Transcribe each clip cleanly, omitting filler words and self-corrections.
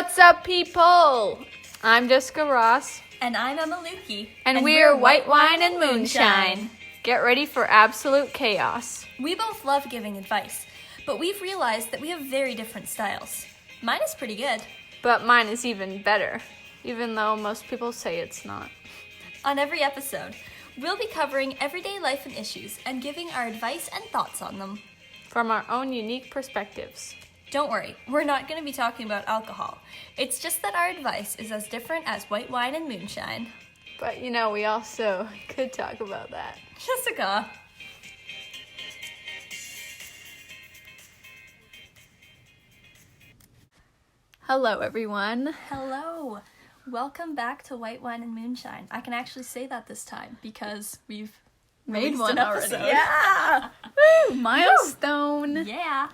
What's up, people? I'm Jessica Ross. And I'm Emma Lukey. And we're White Wine and Moonshine. Get ready for absolute chaos. We both love giving advice, but we've realized that we have very different styles. Mine is pretty good. But mine is even better, even though most people say it's not. On every episode, we'll be covering everyday life and issues and giving our advice and thoughts on them. From our own unique perspectives. Don't worry, we're not going to be talking about alcohol. It's just that our advice is as different as white wine and moonshine. But you know, we also could talk about that. Jessica. Hello, everyone. Hello. Welcome back to White Wine and Moonshine. I can actually say that this time because we've Made released one an already. episode. Yeah! Woo! Milestone! Yeah.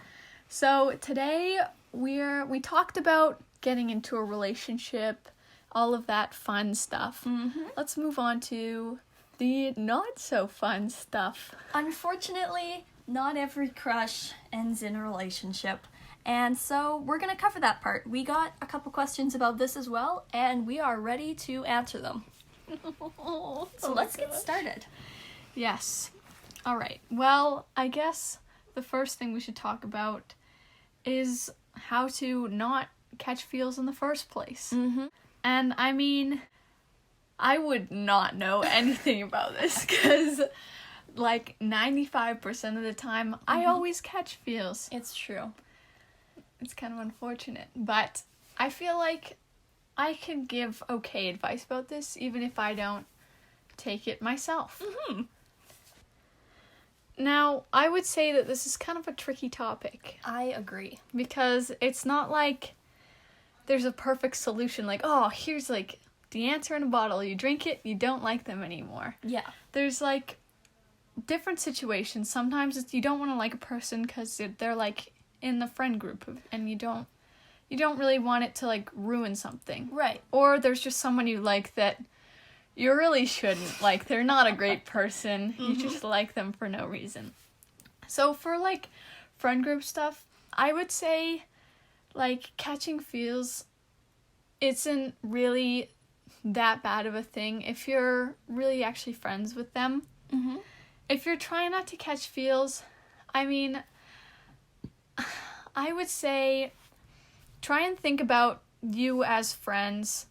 So today we talked about getting into a relationship, all of that fun stuff. Mm-hmm. Let's move on to the not so fun stuff. Unfortunately, not every crush ends in a relationship. And so we're going to cover that part. We got a couple questions about this as well, and we are ready to answer them. So let's get started. Yes. All right. Well, I guess the first thing we should talk about is how to not catch feels in the first place. Mm-hmm. And I mean, I would not know anything about this because like 95% of the time, I always catch feels. It's true. It's kind of unfortunate, but I feel like I can give okay advice about this even if I don't take it myself. Mm-hmm. Now, I would say that this is kind of a tricky topic I agree. because it's not like there's a perfect solution, like, oh, here's like the answer in a bottle. You drink it, you don't like them anymore. Yeah. There's like different situations. Sometimes you don't want to like a person because they're like in the friend group and you don't really want it to like ruin something. Right. Or there's just someone you like that you really shouldn't like. They're not a great person. You just like them for no reason. So for like friend group stuff, I would say like catching feels isn't really that bad of a thing if you're really actually friends with them. Mm-hmm. If you're trying not to catch feels, I mean, I would say try and think about you as friends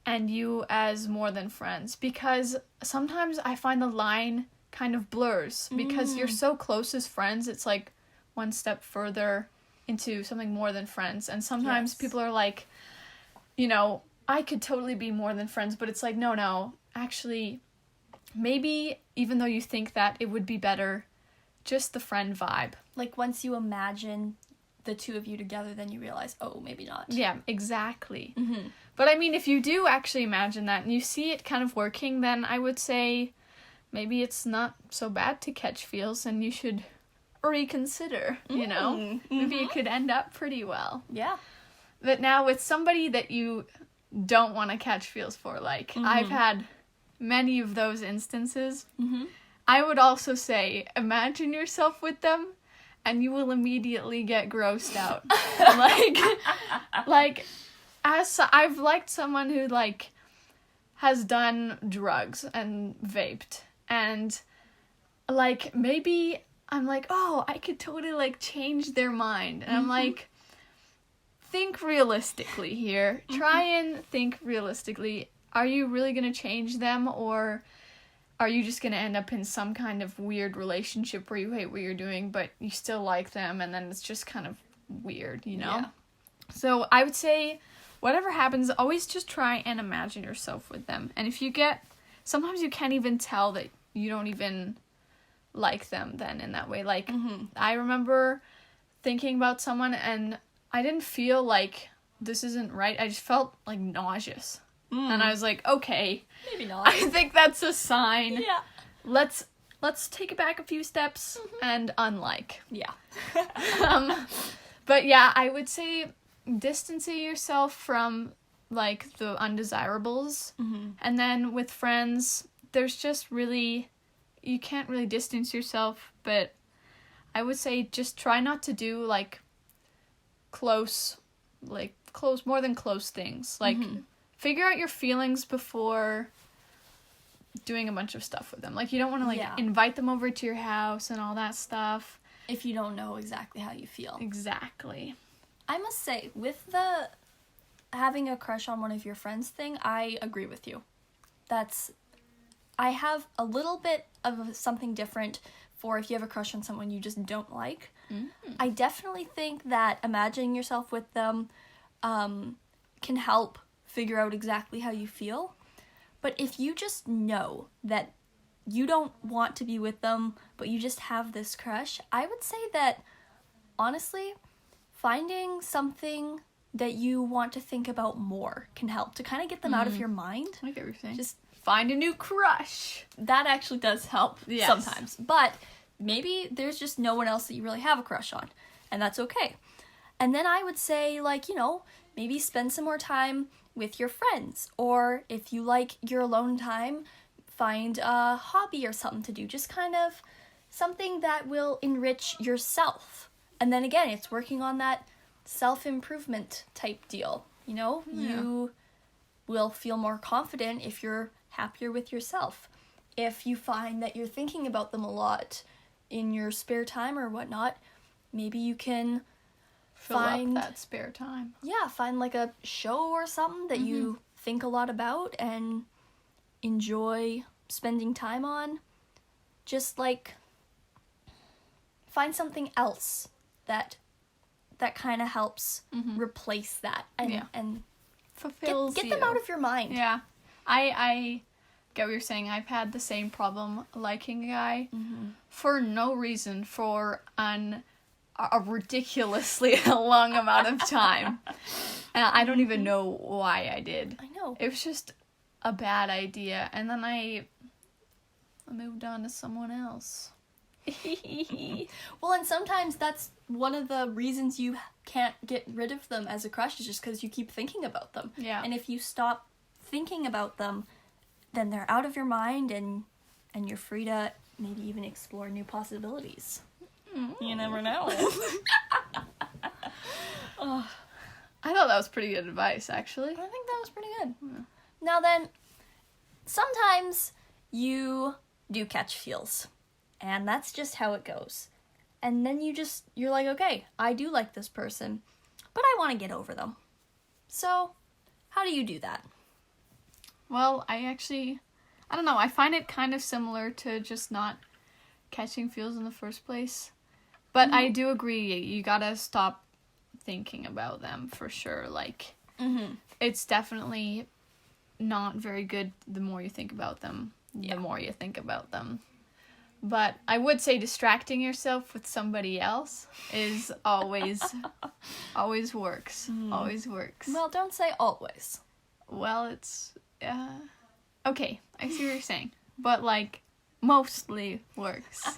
and you as more than friends, because sometimes I find the line kind of blurs because you're so close as friends. It's like one step further into something more than friends, and sometimes people are like, you know, I could totally be more than friends, but it's like, no, actually, maybe even though you think that, it would be better just the friend vibe. Like once you imagine the two of you together, then you realize, oh, maybe not. Yeah, exactly. Mm-hmm. But I mean, if you do actually imagine that and you see it kind of working, then I would say maybe it's not so bad to catch feels and you should reconsider, you know? Mm-hmm. Maybe it could end up pretty well. Yeah. But now with somebody that you don't want to catch feels for, like, I've had many of those instances, I would also say, imagine yourself with them and you will immediately get grossed out. like, as I've liked someone who, like, has done drugs and vaped, and, like, maybe I'm like, oh, I could totally, like, change their mind. And I'm like, think realistically here. Try and think realistically. Are you really going to change them, or are you just going to end up in some kind of weird relationship where you hate what you're doing, but you still like them, and then it's just kind of weird, you know? Yeah. So I would say, whatever happens, always just try and imagine yourself with them. And if you sometimes you can't even tell that you don't even like them then in that way. Like, I remember thinking about someone, and I didn't feel like this isn't right. I just felt, like, nauseous. And I was like, okay, Maybe not. I think that's a sign. Yeah. Let's take it back a few steps and unlike. Yeah. But yeah, I would say distancing yourself from, like, the undesirables. And then with friends, there's just really, you can't really distance yourself, but I would say just try not to do, like, close more than close things. Like, figure out your feelings before doing a bunch of stuff with them. Like, you don't want to, like, invite them over to your house and all that stuff. If you don't know exactly how you feel. Exactly. I must say, with the having a crush on one of your friends thing, I agree with you. I have a little bit of something different for if you have a crush on someone you just don't like. I definitely think that imagining yourself with them can help figure out exactly how you feel. But if you just know that you don't want to be with them, but you just have this crush, I would say that, honestly, finding something that you want to think about more can help to kind of get them out of your mind. I get everything. Just find a new crush. That actually does help sometimes. But maybe there's just no one else that you really have a crush on, and that's okay. And then I would say, like, you know, maybe spend some more time with your friends, or if you like your alone time, find a hobby or something to do. Just kind of something that will enrich yourself. And then again, it's working on that self-improvement type deal. You know, you will feel more confident if you're happier with yourself. If you find that you're thinking about them a lot in your spare time or whatnot, maybe you can find up that spare time. Yeah, find like a show or something that you think a lot about and enjoy spending time on. Just like find something else that kind of helps replace that and fulfills get them out of your mind. Yeah. I get what you're saying. I've had the same problem liking a guy for no reason for a ridiculously long amount of time. And I don't even know why I did. I know. It was just a bad idea. And then I moved on to someone else. Well, and sometimes that's one of the reasons you can't get rid of them as a crush is just because you keep thinking about them. Yeah. And if you stop thinking about them, then they're out of your mind and you're free to maybe even explore new possibilities. You never know. I thought that was pretty good advice, actually. I think that was pretty good. Yeah. Now then, sometimes you do catch feels. And that's just how it goes. And then you're like, okay, I do like this person, but I want to get over them. So, how do you do that? Well, I don't know, I find it kind of similar to just not catching feels in the first place. But I do agree, you gotta stop thinking about them for sure. Like, it's definitely not very good the more you think about them, the more you think about them. But I would say distracting yourself with somebody else is always works. Always works. Well, don't say always. Well, it's, okay, I see what you're saying. But, like, mostly works.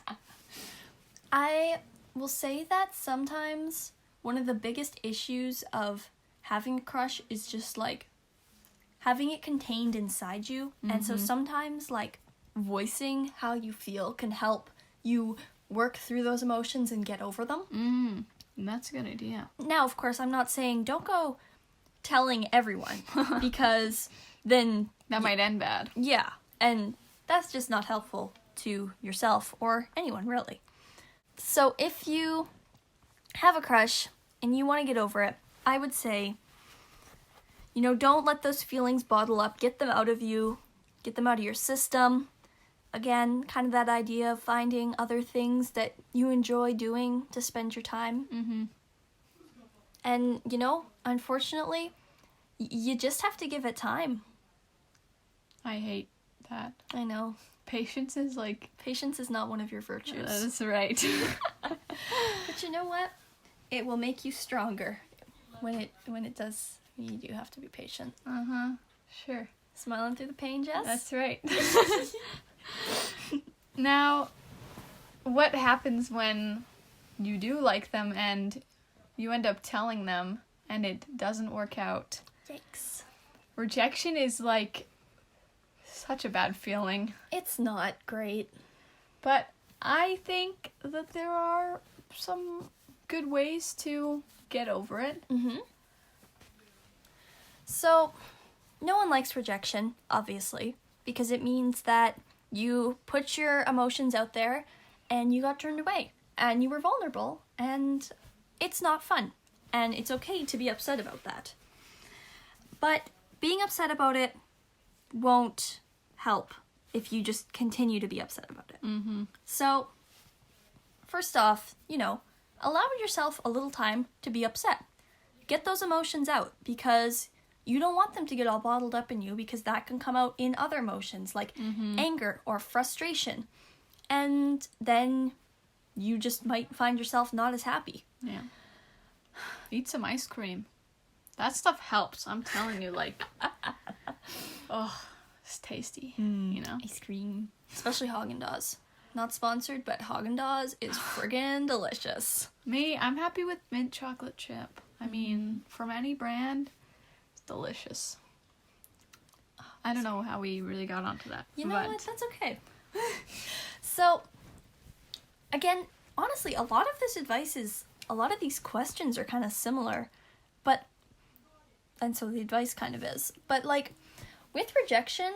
I will say that sometimes one of the biggest issues of having a crush is just, like, having it contained inside you. And so sometimes, like, voicing how you feel can help you work through those emotions and get over them. That's a good idea. Now, of course, I'm not saying don't go telling everyone because then that might end bad. Yeah, and that's just not helpful to yourself or anyone, really. So if you have a crush and you want to get over it, I would say, you know, don't let those feelings bottle up. Get them out of you. Get them out of your system. Again, kind of that idea of finding other things that you enjoy doing to spend your time. And, you know, unfortunately, you just have to give it time. I hate that. I know. Patience is not one of your virtues. That's right. But you know what? It will make you stronger. When it does, you do have to be patient. Sure. Smiling through the pain, Jess? That's right. Now, what happens when you do like them and you end up telling them and it doesn't work out? Yikes. Rejection is, like, such a bad feeling. It's not great. But I think that there are some good ways to get over it. So, no one likes rejection, obviously, because it means that you put your emotions out there and you got turned away and you were vulnerable and it's not fun and it's okay to be upset about that. But being upset about it won't help if you just continue to be upset about it. Mm-hmm. So, first off, allow yourself a little time to be upset. Get those emotions out because you don't want them to get all bottled up in you because that can come out in other emotions like anger or frustration. And then you just might find yourself not as happy. Yeah. Eat some ice cream. That stuff helps. I'm telling you, like, oh, it's tasty, Ice cream. Especially Haagen-Dazs. Not sponsored, but Haagen-Dazs is friggin' delicious. Me, I'm happy with mint chocolate chip. I mean, from any brand, it's delicious. I don't know how we really got onto that. You know what? That's okay. So, again, honestly, a lot of these questions are kind of similar, and so the advice kind of is. But, like, with rejection,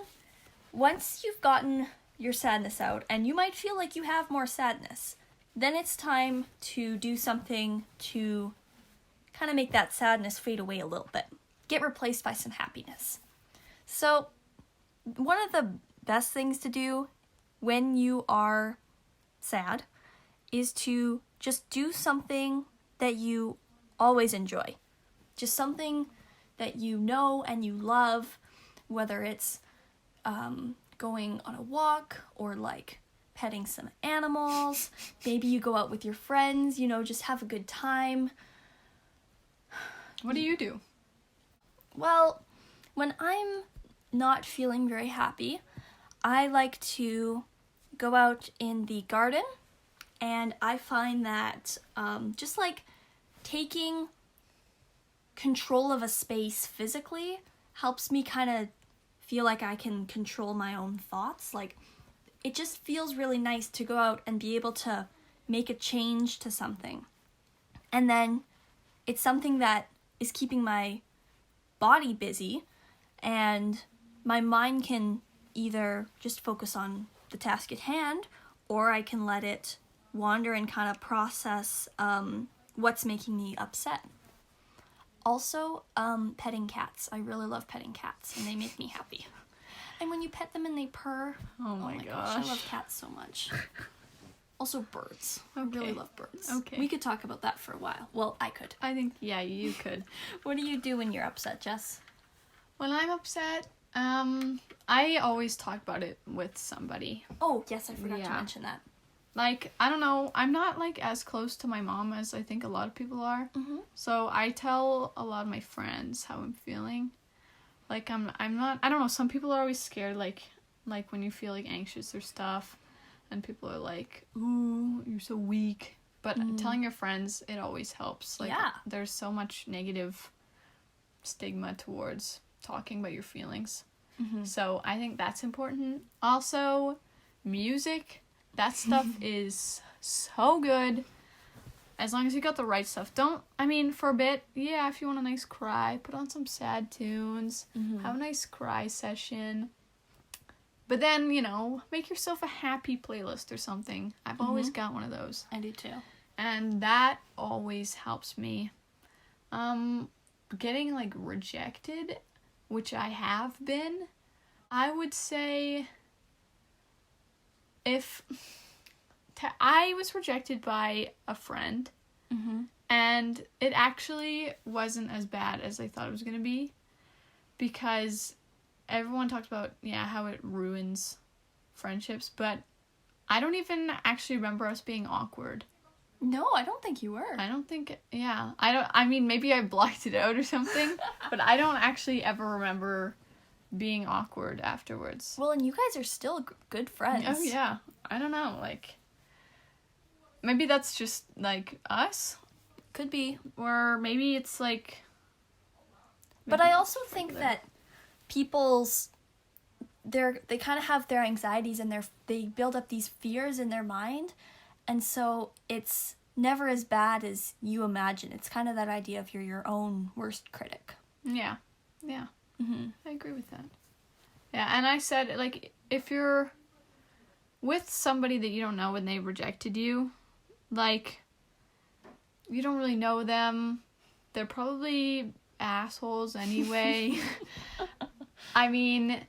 once you've gotten your sadness out, and you might feel like you have more sadness, then it's time to do something to kind of make that sadness fade away a little bit. Get replaced by some happiness. So, one of the best things to do when you are sad is to just do something that you always enjoy. Just something that you know and you love, whether it's going on a walk or like petting some animals. Maybe you go out with your friends, just have a good time. What do you do? Well, when I'm not feeling very happy, I like to go out in the garden, and I find that just like taking control of a space physically helps me kind of feel like I can control my own thoughts. Like, it just feels really nice to go out and be able to make a change to something. And then it's something that is keeping my body busy, and my mind can either just focus on the task at hand, or I can let it wander and kind of process what's making me upset. Also, petting cats. I really love petting cats, and they make me happy. And when you pet them and they purr, oh my gosh, I love cats so much. Also, birds. Okay. I really love birds. Okay. We could talk about that for a while. Well, I could. I think, yeah, you could. What do you do when you're upset, Jess? When I'm upset, I always talk about it with somebody. Oh, yes, I forgot to mention that. Like, I don't know, I'm not, like, as close to my mom as I think a lot of people are. Mm-hmm. So I tell a lot of my friends how I'm feeling. Like, I'm not, I don't know, some people are always scared, like when you feel, like, anxious or stuff. And people are like, ooh, you're so weak. But telling your friends, it always helps. Like, there's so much negative stigma towards talking about your feelings. Mm-hmm. So I think that's important. Also, music. That stuff is so good. As long as you got the right stuff. For a bit, if you want a nice cry, put on some sad tunes. Mm-hmm. Have a nice cry session. But then, make yourself a happy playlist or something. I've always got one of those. I do too. And that always helps me. Getting, like, rejected, which I have been, I would say... I was rejected by a friend, and it actually wasn't as bad as I thought it was going to be, because everyone talked about, how it ruins friendships, but I don't even actually remember us being awkward. No, I don't think you were. I don't think, maybe I blocked it out or something, but I don't actually ever remember being awkward afterwards. Well, and you guys are still good friends. Oh, yeah. I don't know, like, maybe that's just, like, us? Could be. Or maybe it's, like... But I also think that they kind of have their anxieties and they build up these fears in their mind, and so it's never as bad as you imagine. It's kind of that idea of you're your own worst critic. Yeah. Yeah. Mm-hmm. I agree with that. Yeah, and I said, like, if you're with somebody that you don't know and they rejected you, like, you don't really know them. They're probably assholes anyway. I mean,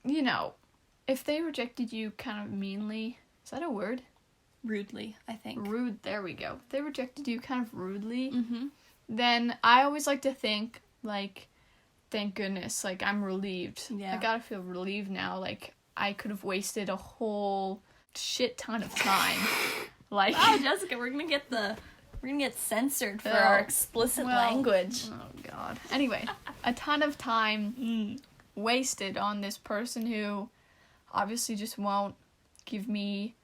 you know, if they rejected you kind of meanly, is that a word? Rudely, I think. Rude, there we go. If they rejected you kind of rudely, Mm-hmm. then I always like to think, like, thank goodness, like, I'm relieved. Yeah. I gotta feel relieved now. Like, I could have wasted a whole shit ton of time. Like, Wow, Jessica, we're gonna get censored for our explicit language. Oh god. Anyway, a ton of time wasted on this person who obviously just won't give me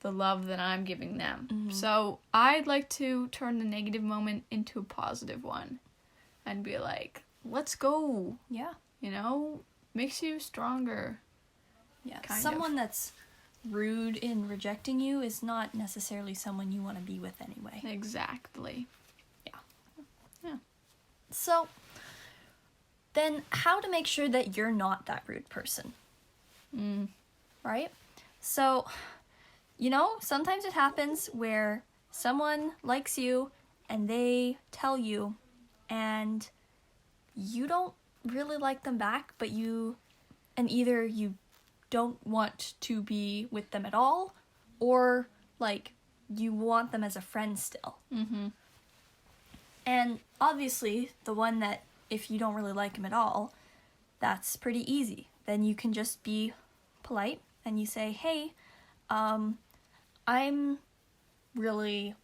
the love that I'm giving them. Mm-hmm. So I'd like to turn the negative moment into a positive one and be like, let's go. Yeah. You know, makes you stronger. Yeah. Kind Someone that's rude in rejecting you is not necessarily someone you want to be with anyway. Exactly. So, then how to make sure that you're not that rude person, right? So, you know, sometimes it happens where someone likes you and they tell you and you don't really like them back, but either you don't want to be with them at all, or, like, you want them as a friend still. Mm-hmm. And obviously, the one that, if you don't really like him at all, that's pretty easy. Then you can just be polite and you say, hey, I'm really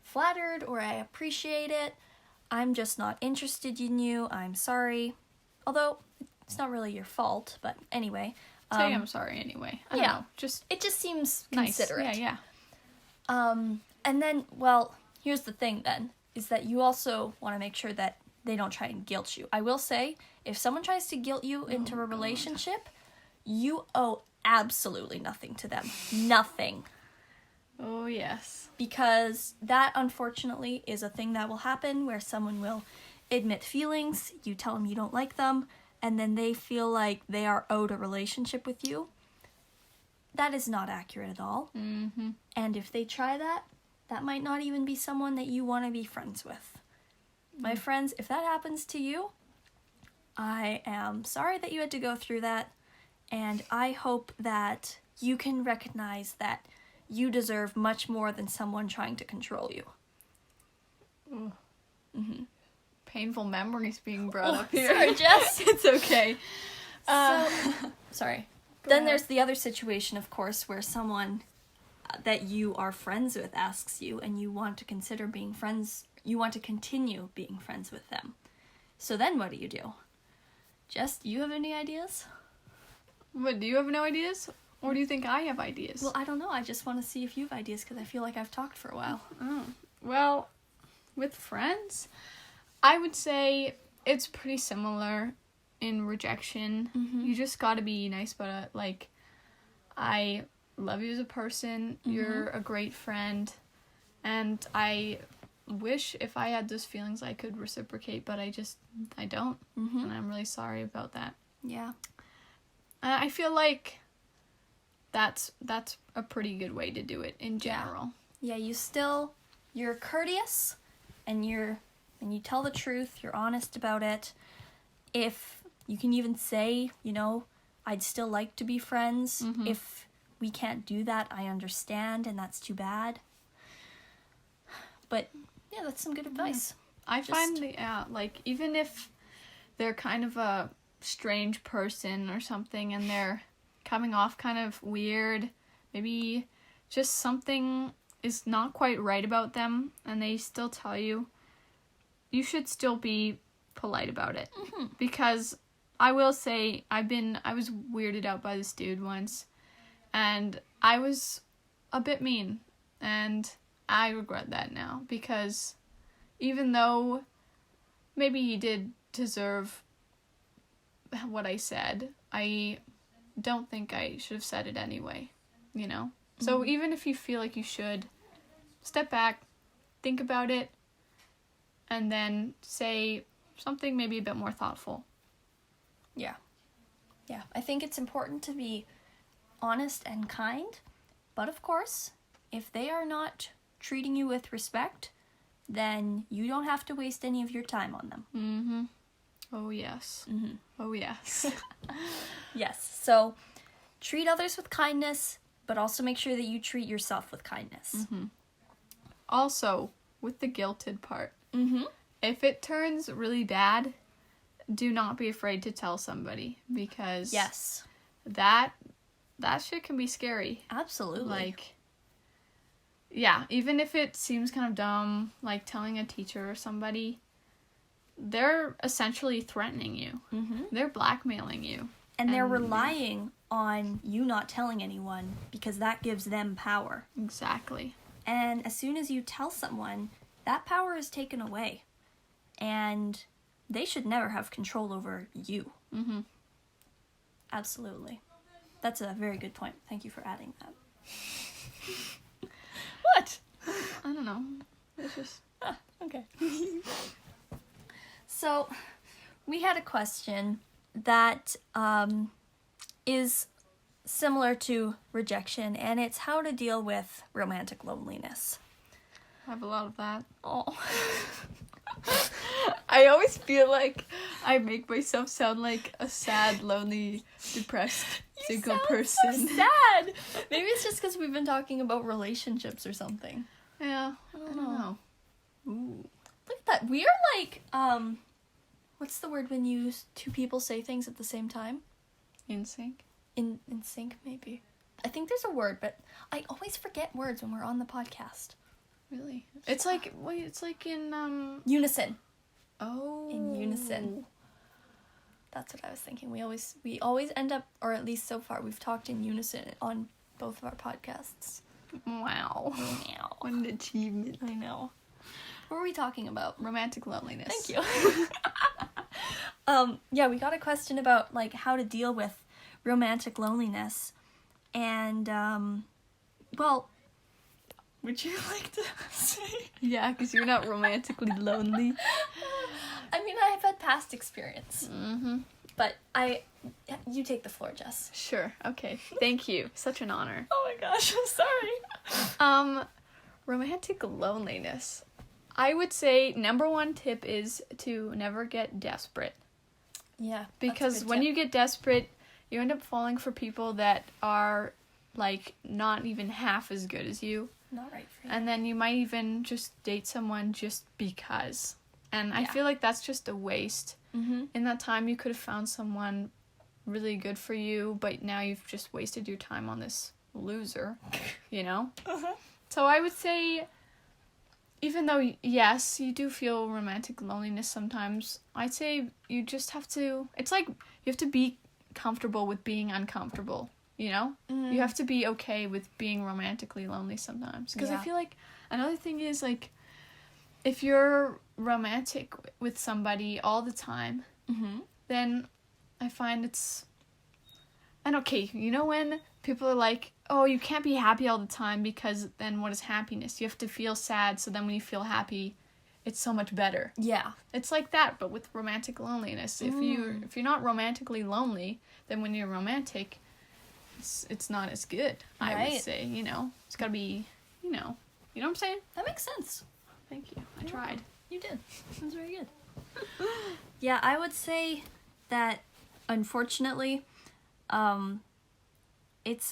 flattered, or I appreciate it. I'm just not interested in you. I'm sorry. Although, it's not really your fault, but anyway. Say I'm sorry anyway. I don't know. It just seems Nice. considerate. Yeah. And then, well, here's the thing then, is that you also want to make sure that they don't try and guilt you. I will say, if someone tries to guilt you into a relationship, you owe absolutely nothing to them. Nothing. Oh, yes. Because that, unfortunately, is a thing that will happen where someone will admit feelings, you tell them you don't like them, and then they feel like they are owed a relationship with you. That is not accurate at all. Mm-hmm. And if they try that, that might not even be someone that you want to be friends with. My friends, if that happens to you, I am sorry that you had to go through that, and I hope that you can recognize that you deserve much more than someone trying to control you. Mm-hmm. Painful memories being brought up here. Sorry, Jess. It's okay. Sorry. Go Then ahead. there's the other situation, of course, where someone that you are friends with asks you and you want to consider being friends, you want to continue being friends with them. So then what do? Jess, do you have any ideas? What, do you have no ideas? Or do you think I have ideas? Well, I don't know. I just want to see if you have ideas because I feel like I've talked for a while. Oh. Well, with friends, I would say it's pretty similar in rejection. Mm-hmm. You just gotta be nice about it. Like, I love you as a person. You're a great friend. And I wish if I had those feelings I could reciprocate, but I don't. Mm-hmm. And I'm really sorry about that. Yeah. I feel like that's a pretty good way to do it in general. Yeah, you're courteous and you tell the truth, you're honest about it. If you can even say, I'd still like to be friends. Mm-hmm. If we can't do that, I understand, and that's too bad. But yeah, that's some good advice. I find like, even if they're kind of a strange person or something and they're coming off kind of weird, maybe just something is not quite right about them and they still tell you, you should still be polite about it. Mm-hmm. Because I will say, I was weirded out by this dude once and I was a bit mean, and I regret that now, because even though maybe he did deserve what I said, I don't think I should have said it anyway, So even if you feel like you should, step back, think about it, and then say, something maybe a bit more thoughtful. Yeah. Yeah, I think it's important to be honest and kind, but of course, if they are not treating you with respect, then you don't have to waste any of your time on them. Mm-hmm. Oh, yes. Mm-hmm. Oh, yes. Yes, so treat others with kindness, but also make sure that you treat yourself with kindness. Mm-hmm. Also, with the guilted part, Mm-hmm. if it turns really bad, do not be afraid to tell somebody, because Yes. that shit can be scary. Absolutely. Like, yeah, even if it seems kind of dumb, like telling a teacher or somebody, they're essentially threatening you. Mm-hmm. They're blackmailing you. And they're And- relying on you not telling anyone because that gives them power. Exactly. And as soon as you tell someone, that power is taken away. And they should never have control over you. Mm-hmm. Absolutely. That's a very good point. Thank you for adding that. What? I don't know. It's just... Okay. So, we had a question that is similar to rejection, and it's how to deal with romantic loneliness. I have a lot of that. Oh. I always feel like I make myself sound like a sad, lonely, depressed, single person. So sad. Maybe it's just because we've been talking about relationships or something. Yeah, I don't know. Ooh. Look at that. We are like, what's the word when two people say things at the same time? In sync? In sync, maybe. I think there's a word, but I always forget words when we're on the podcast. Really? It's like, wait, it's like in, Unison. Oh. In unison. That's what I was thinking. We always end up, or at least so far, we've talked in unison on both of our podcasts. Wow. Meow. What an achievement. I know. What were we talking about? Romantic loneliness. Thank you. Yeah, we got a question about like how to deal with romantic loneliness, and well, would you like to say? Yeah, because you're not romantically lonely. I mean, I have had past experience, Mm-hmm. but you take the floor, Jess. Sure. Okay. Thank you. Such an honor. Oh my gosh, I'm sorry. Romantic loneliness. I would say number one tip is to never get desperate. Yeah, Because when you get desperate, you end up falling for people that are, like, not even half as good as you. not right for you. And then you might even just date someone just because. And I Yeah. feel like that's just a waste. Mm-hmm. In that time, you could have found someone really good for you, but now you've just wasted your time on this loser, you know? Uh-huh. So I would say, even though, yes, you do feel romantic loneliness sometimes, I'd say you just have to, it's like, you have to be comfortable with being uncomfortable, you know? Mm. You have to be okay with being romantically lonely sometimes. Because I Yeah. feel like another thing is, like, if you're romantic with somebody all the time, Mm-hmm. then I find it's... And okay, you know when people are like, oh, you can't be happy all the time because then what is happiness? You have to feel sad, so then when you feel happy, it's so much better. Yeah. It's like that, but with romantic loneliness. If you're not romantically lonely, then when you're romantic, it's not as good, I would Right. say, you know? It's gotta be, you know what I'm saying? That makes sense. Thank you. I Yeah. tried. You did. That was very good. Yeah, I would say that unfortunately, it's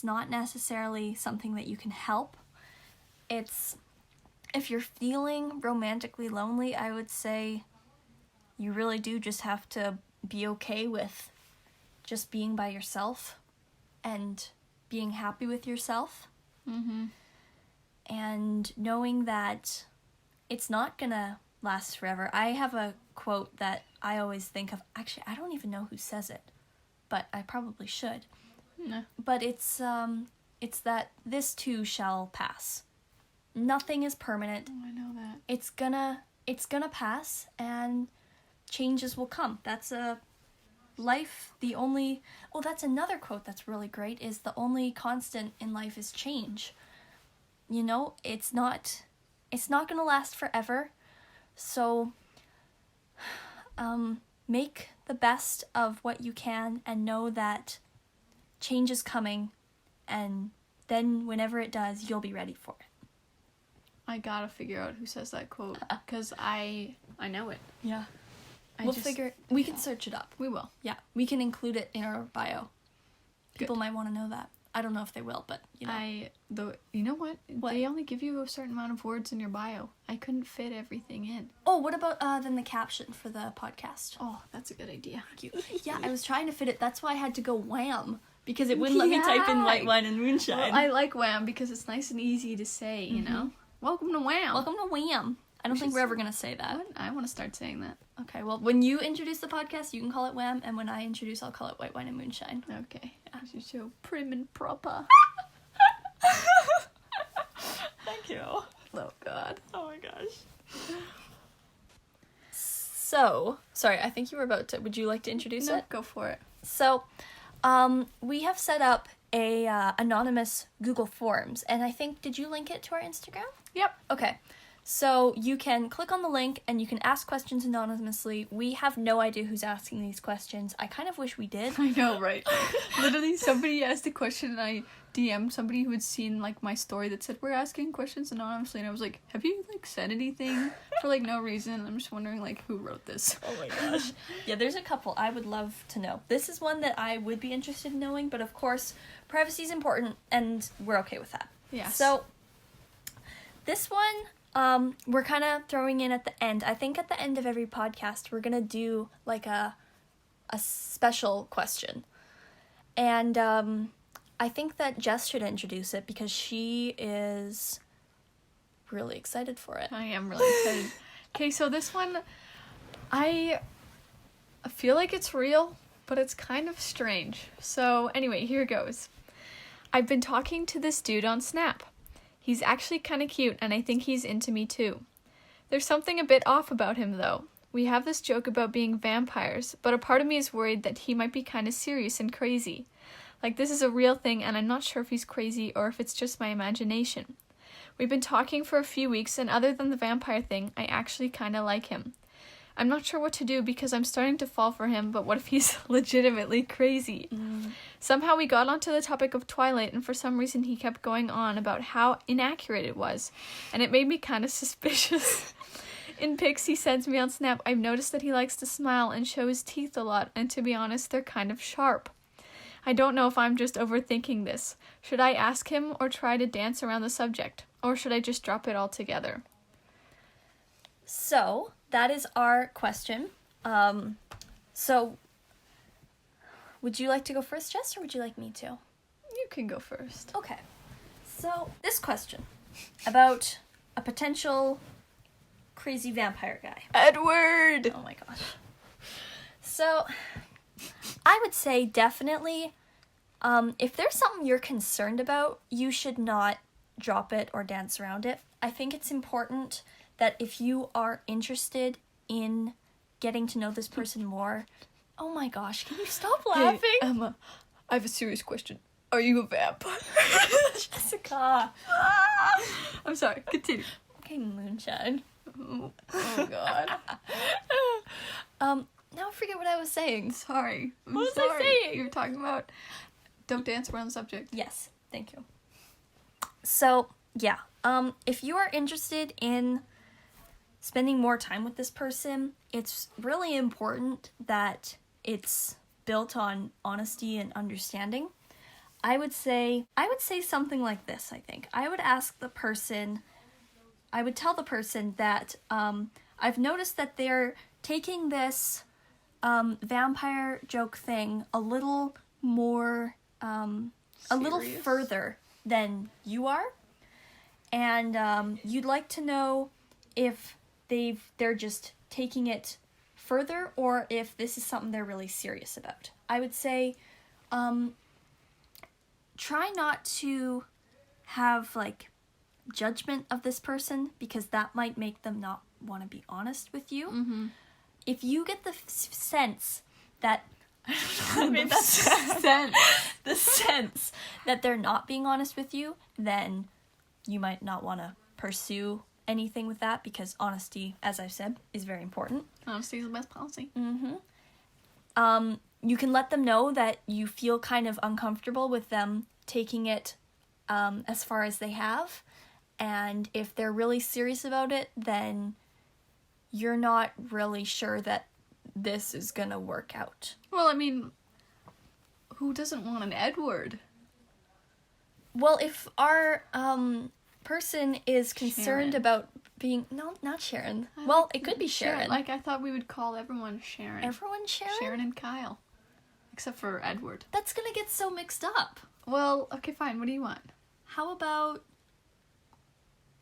not necessarily something that you can help. It's if you're feeling romantically lonely, I would say you really do just have to be okay with just being by yourself and being happy with yourself. Mm-hmm. And knowing that it's not gonna last forever. I have a quote that I always think of. Actually, I don't even know who says it, but I probably should. No. But it's that this too shall pass. Nothing is permanent. Oh, I know that. It's gonna pass, and changes will come. That's a life. That's another quote that's really great. Is the only constant in life is change. You know, it's not gonna last forever. So make the best of what you can and know that change is coming, and then whenever it does, you'll be ready for it. I gotta figure out who says that quote, because I know it. Yeah. We we can search it up. We will. Yeah, we can include it in our bio. People might want to know that. I don't know if they will, but you know. You know what? What? They only give you a certain amount of words in your bio. I couldn't fit everything in. Oh, what about then the caption for the podcast? Oh, that's a good idea. Yeah, I was trying to fit it. That's why I had to go wham, because it wouldn't let me type in white wine and moonshine. Well, I like wham because it's nice and easy to say, you know? Welcome to wham. Welcome to wham. I don't think we're ever going to say that. What? I want to start saying that. Okay, well, when you introduce the podcast, you can call it wham, and when I introduce, I'll call it white wine and moonshine. Okay. You're so prim and proper. Thank you. Oh, God. Oh, my gosh. So, sorry, I think you were about to... Would you like to introduce it? Go for it. So, we have set up a anonymous Google Forms, and I think... Did you link it to our Instagram? Yep. Okay. So you can click on the link and you can ask questions anonymously. We have no idea who's asking these questions. I kind of wish we did. I know, right? Literally, somebody asked a question and I DM'd somebody who had seen, like, my story that said, we're asking questions anonymously. And I was like, have you, like, said anything for, like, no reason? I'm just wondering, like, who wrote this. Oh my gosh. Yeah, there's a couple I would love to know. This is one that I would be interested in knowing, but of course, privacy is important and we're okay with that. Yeah. So, this one... we're kind of throwing in at the end. I think at the end of every podcast, we're going to do, like, a special question. And, I think that Jess should introduce it because she is really excited for it. I am really excited. Okay, so this one, I feel like it's real, but it's kind of strange. So, anyway, here goes. I've been talking to this dude on Snap. He's actually kind of cute, and I think he's into me too. There's something a bit off about him, though. We have this joke about being vampires, but a part of me is worried that he might be kind of serious and crazy. Like, this is a real thing, and I'm not sure if he's crazy or if it's just my imagination. We've been talking for a few weeks, and other than the vampire thing, I actually kind of like him. I'm not sure what to do because I'm starting to fall for him, but what if he's legitimately crazy? Somehow we got onto the topic of Twilight, and for some reason he kept going on about how inaccurate it was, and it made me kind of suspicious. In pics he sends me on Snap, I've noticed that he likes to smile and show his teeth a lot, and to be honest, they're kind of sharp. I don't know if I'm just overthinking this. Should I ask him or try to dance around the subject? Or should I just drop it altogether? So, that is our question. So, would you like to go first, Jess, or would you like me to? You can go first. Okay. So, this question about a potential crazy vampire guy. Edward! Oh my gosh. So, I would say definitely, if there's something you're concerned about, you should not drop it or dance around it. I think it's important that if you are interested in getting to know this person more... Oh my gosh, can you stop laughing? Hey, Emma, I have a serious question. Are you a vampire? Jessica! I'm sorry, continue. Okay, Moonshine. Oh God. Now I forget what I was saying. Sorry. What was I saying? You were talking about don't dance around the subject. Yes, thank you. So, yeah. If you are interested in spending more time with this person, it's really important that it's built on honesty and understanding. I would say something like this, I think. I would tell the person that I've noticed that they're taking this vampire joke thing a little more, a little further than you are. And you'd like to know if they're just taking it further or if this is something they're really serious about. I would say try not to have, like, judgment of this person because that might make them not want to be honest with you. Mm-hmm. If you get the sense that the sense that they're not being honest with you, then you might not want to pursue anything with that because honesty, as I've said, is very important. Honesty is the best policy. You can let them know that you feel kind of uncomfortable with them taking it as far as they have. And if they're really serious about it, then you're not really sure that this is gonna work out. Well, I mean, who doesn't want an Edward? Well, if our person is concerned Sharon. about being... No, not Sharon. I Well, like it could be Sharon. Like, I thought we would call everyone Sharon. Everyone Sharon? Sharon and Kyle. Except for Edward. That's gonna get so mixed up. Well, okay, fine. What do you want? How about...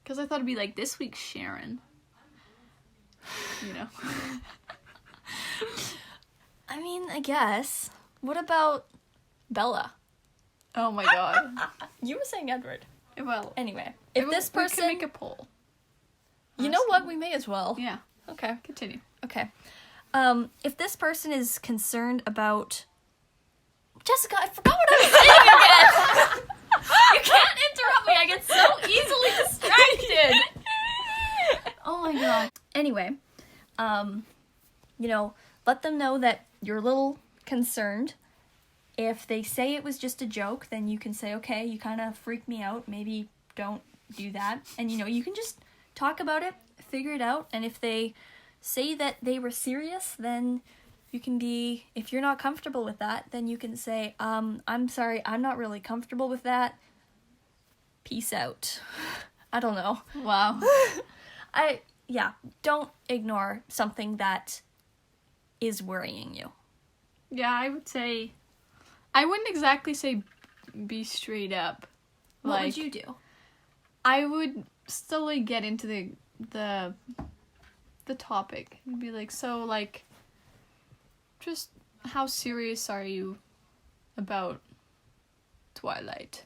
Because I thought it'd be like, this week's Sharon. You know? I mean, I guess. What about Bella? Oh my god. You were saying Edward. Well, Anyway, if this we person... can make a poll. You know what? We may as well. Yeah. Okay. Continue. Okay. If this person is concerned about... Jessica, I forgot what I was saying again! You can't interrupt me, I get so easily distracted! Oh my god. Anyway, you know, let them know that you're a little concerned. If they say it was just a joke, then you can say, okay, you kind of freaked me out, maybe don't do that. And, you know, you can just talk about it, figure it out, and if they say that they were serious, then you can be, if you're not comfortable with that, then you can say, I'm sorry, I'm not really comfortable with that. Peace out. I don't know. Wow. Yeah, don't ignore something that is worrying you. Yeah, I would say... I wouldn't exactly say be straight up. What would you do? I would slowly get into the topic and be like, so, like, just how serious are you about Twilight?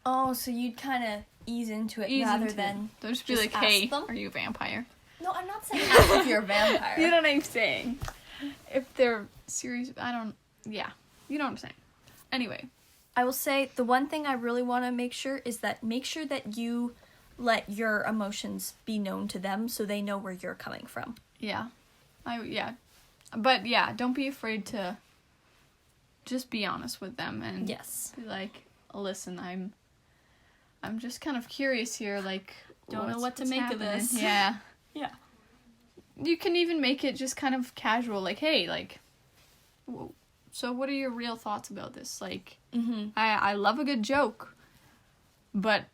Oh, so you'd kind of ease into it rather than Don't just be just like, hey, ask them? are you a vampire? No, I'm not saying ask if you're a vampire. You know what I'm saying? If they're serious, yeah, you know what I'm saying. Anyway. I will say the one thing I really want to make sure that you let your emotions be known to them so they know where you're coming from. Yeah. But yeah, don't be afraid to just be honest with them and Yes. be like, listen, I'm just kind of curious here, like, Don't know what to what's make of happening? this. Yeah. Yeah. You can even make it just kind of casual, like, hey, like, so what are your real thoughts about this? Like, I love a good joke, but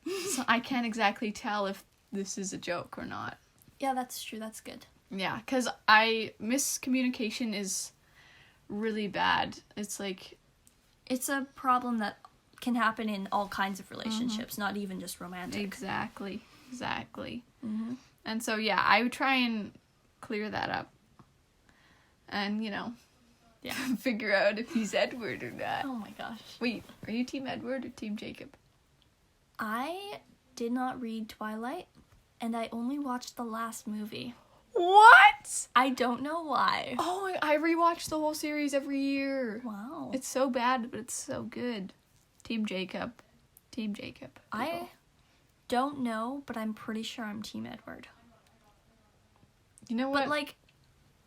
I can't exactly tell if this is a joke or not. Yeah, that's true. That's good. Yeah, because miscommunication is really bad. It's like... It's a problem that can happen in all kinds of relationships, not even just romantic. Exactly. And so, yeah, I would try and clear that up. And, you know, figure out if he's Edward or not. Oh my gosh. Wait, are you Team Edward or Team Jacob? I did not read Twilight, and I only watched the last movie. What? I don't know why. Oh, I rewatch the whole series every year. Wow. It's so bad, but it's so good. Team Jacob. I don't know, but I'm pretty sure I'm Team Edward. You know what? But, like,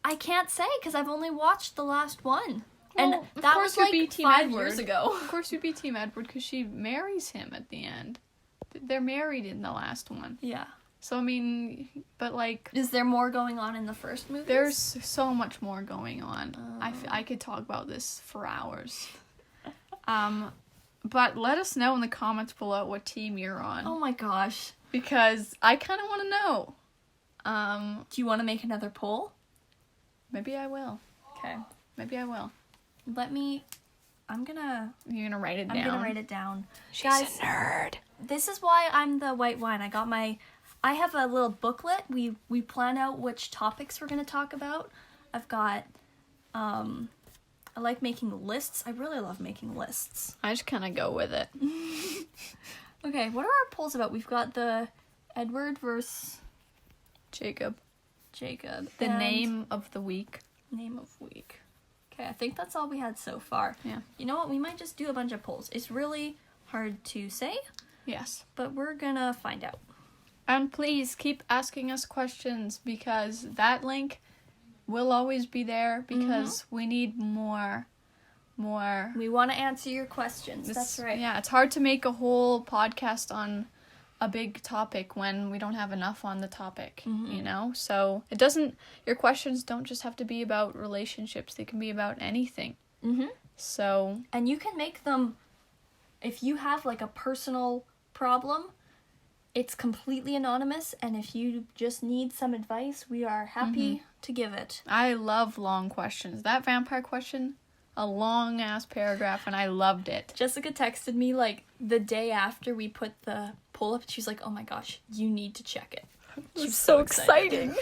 I can't say because I've only watched the last one. Well, And of that course was, you'd like, be Team 5 Edward. years ago. Of course you'd be Team Edward because she marries him at the end. They're married in the last one. Yeah. So, I mean, but, like... Is there more going on in the first movie? There's so much more going on. I could talk about this for hours. But let us know in the comments below what team you're on. Oh my gosh. Because I kind of want to know. Do you want to make another poll? Maybe I will. Okay. Maybe I will. I'm gonna write it down. I'm gonna write it down. She's Guys, a nerd. This is why I'm the white wine. I have a little booklet. We plan out which topics we're gonna talk about. I've got I like making lists. I really love making lists. I just kind of go with it. Okay, what are our polls about? We've got the Edward versus Jacob. The The name of the week. name of week. Okay, I think that's all we had so far. Yeah. You know what? We might just do a bunch of polls. It's really hard to say, Yes. but we're gonna find out. And please keep asking us questions because that link will always be there because we need more. We want to answer your questions. That's right. Yeah, it's hard to make a whole podcast on a big topic when we don't have enough on the topic, you know? So your questions don't just have to be about relationships. They can be about anything. So. And you can make them, if you have like a personal problem, it's completely anonymous. And if you just need some advice, we are happy to give it. I love long questions. That vampire question, a long ass paragraph, and I loved it. Jessica texted me like the day after we put the poll up. She's like, "Oh my gosh, you need to check it." It was so exciting.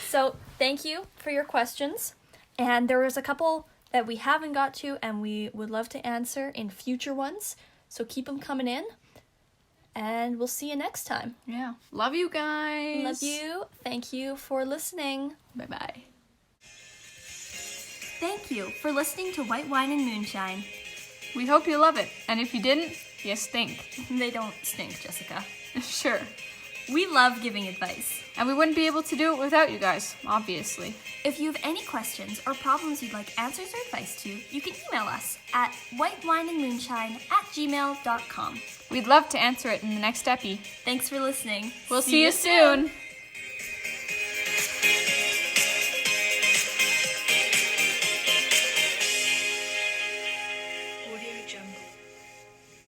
So thank you for your questions. And there was a couple that we haven't got to and we would love to answer in future ones. So keep them coming in. And we'll see you next time. Yeah. Love you guys. Love you. Thank you for listening. Bye-bye. Thank you for listening to White Wine and Moonshine. We hope you love it. And if you didn't, you stink. They don't stink, Jessica. Sure. We love giving advice. And we wouldn't be able to do it without you guys, obviously. If you have any questions or problems you'd like answers or advice to, you can email us at whitewineandmoonshine@gmail.com. We'd love to answer it in the next epi. Thanks for listening. We'll see you soon.